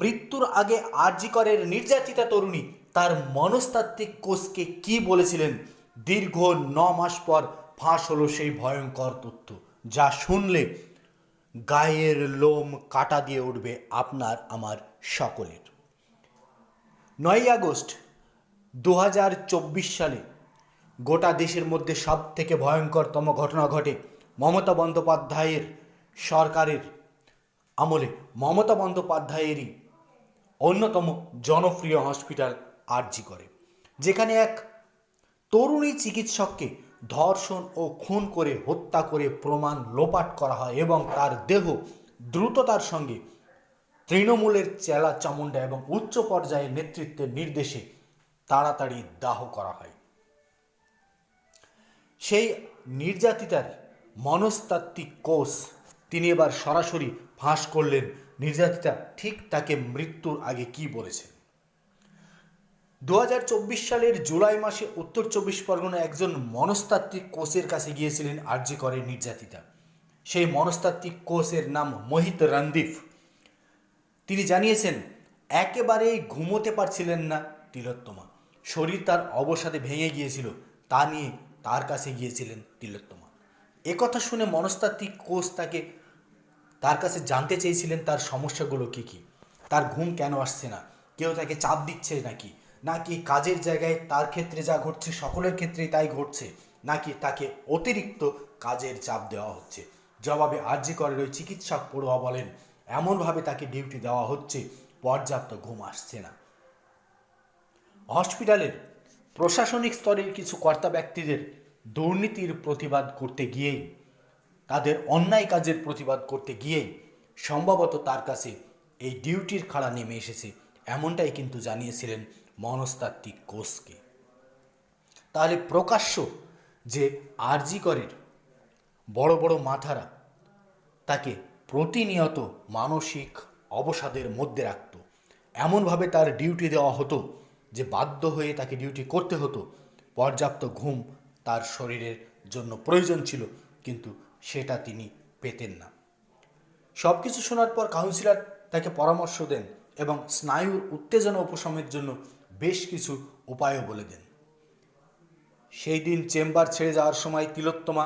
মৃত্যুর আগে আরজি করের নির্যাতিতা তরুণী তার মনস্তাত্ত্বিক কোচকে কি বলেছিলেন। দীর্ঘ 9 মাস পর ফাঁস হলো সেই ভয়ঙ্কর তথ্য, যা শুনলে গায়ের লোম কাটা দিয়ে উঠবে আপনার আমার সকলের। 9ই আগস্ট 2024 সালে গোটা দেশের মধ্যে সব থেকে ভয়ঙ্করতম ঘটনা ঘটে মমতা বন্দ্যোপাধ্যায়ের সরকারের আমলে। মমতা বন্দ্যোপাধ্যায়েরই অন্যতম জনপ্রিয় হসপিটাল আরজি করে, যেখানে এক তরুণী চিকিৎসককে ধর্ষণ ও খুন করে হত্যা করে প্রমাণ লোপাট করা হয় এবং তার দেহ দ্রুততার সঙ্গে তৃণমূলের চেলা চামুন্ডা এবং উচ্চ পর্যায়ের নেতৃত্বের নির্দেশে তাড়াতাড়ি দাহ করা হয়। সেই নির্যাতিতার মনস্তাত্ত্বিক কোষ তিনি এবার সরাসরি ফাঁস করলেন। নির্যাতিতা ঠিক তাকে মৃত্যুর আগে কি বলেছেন। 2024 সালের জুলাই মাসে উত্তর 24 পরগনা একজন মনস্তাত্ত্বিক কোচের কাছে গিয়েছিলেন আরজি করের নির্যাতিতা। সেই মনস্তাত্ত্বিক কোচের নাম মোহিত রণদীপ। তিনি জানিয়েছেন একেবারেই ঘুমোতে পারছিলেন না তিলোত্তমা, শরীর তার অবসাদে ভেঙে গিয়েছিল। তা নিয়ে তার কাছে গিয়েছিলেন তিলোত্তমা। একথা শুনে মনস্তাত্ত্বিক কোচ তার কাছে জানতে চেয়েছিলেন তার সমস্যাগুলো কী কী, তার ঘুম কেন আসছে না, কেউ তাকে চাপ দিচ্ছে নাকি, নাকি কাজের জায়গায় তার ক্ষেত্রে যা ঘটছে সকলের ক্ষেত্রেই তাই ঘটছে, নাকি তাকে অতিরিক্ত কাজের চাপ দেওয়া হচ্ছে। জবাবে আরজি করের ওই চিকিৎসক পড়ুয়া বলেন এমনভাবে তাকে ডিউটি দেওয়া হচ্ছে, পর্যাপ্ত ঘুম আসছে না। হসপিটালের প্রশাসনিক স্তরের কিছু কর্তা ব্যক্তিদের দুর্নীতির প্রতিবাদ করতে গিয়েই, তাদের অন্যায় কাজের প্রতিবাদ করতে গিয়েই সম্ভবত তার কাছে এই ডিউটির খাড়া নেমে এসেছে, এমনটাই কিন্তু জানিয়েছিলেন মনস্তাত্ত্বিক কোচকে। তাহলে প্রকাশ্য যে আরজি করের বড় বড় মাথারা তাকে প্রতিনিয়ত মানসিক অবসাদের মধ্যে রাখত, এমনভাবে তার ডিউটি দেওয়া হতো যে বাধ্য হয়ে তাকে ডিউটি করতে হতো। পর্যাপ্ত ঘুম তার শরীরের জন্য প্রয়োজন ছিল, কিন্তু সেটা তিনি পেতেন না। সব কিছু শোনার পর কাউন্সিলর তাকে পরামর্শ দেন এবং স্নায়ুর উত্তেজনা উপশমের জন্য বেশ কিছু উপায়ও বলে দেন। সেই দিন চেম্বার ছেড়ে যাওয়ার সময় তিলোত্তমা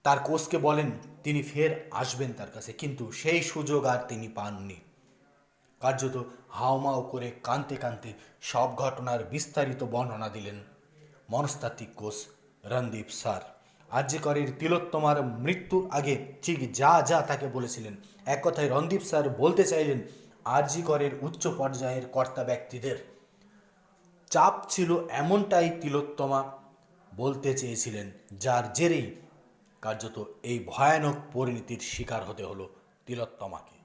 তার কোচকে বলেন তিনি ফের আসবেন তার কাছে, কিন্তু সেই সুযোগ আর তিনি পাননি। কার্যত হাওমাও করে কাঁদতে কাঁদতে সব ঘটনার বিস্তারিত বর্ণনা দিলেন মনস্তাত্ত্বিক কোচ রণদীপ স্যার। আরজি করের তিলোত্তমার মৃত্যুর আগে ঠিক যা যা তাকে বলেছিলেন, এক কথায় রণদীপ স্যার বলতে চাইলেন আরজি করের উচ্চ পর্যায়ের কর্তা ব্যক্তিদের চাপ ছিল, এমনটাই তিলোত্তমা বলতে চেয়েছিলেন, যার জেরেই কার্যত এই ভয়ানক পরিণতির শিকার হতে হলো তিলোত্তমাকে।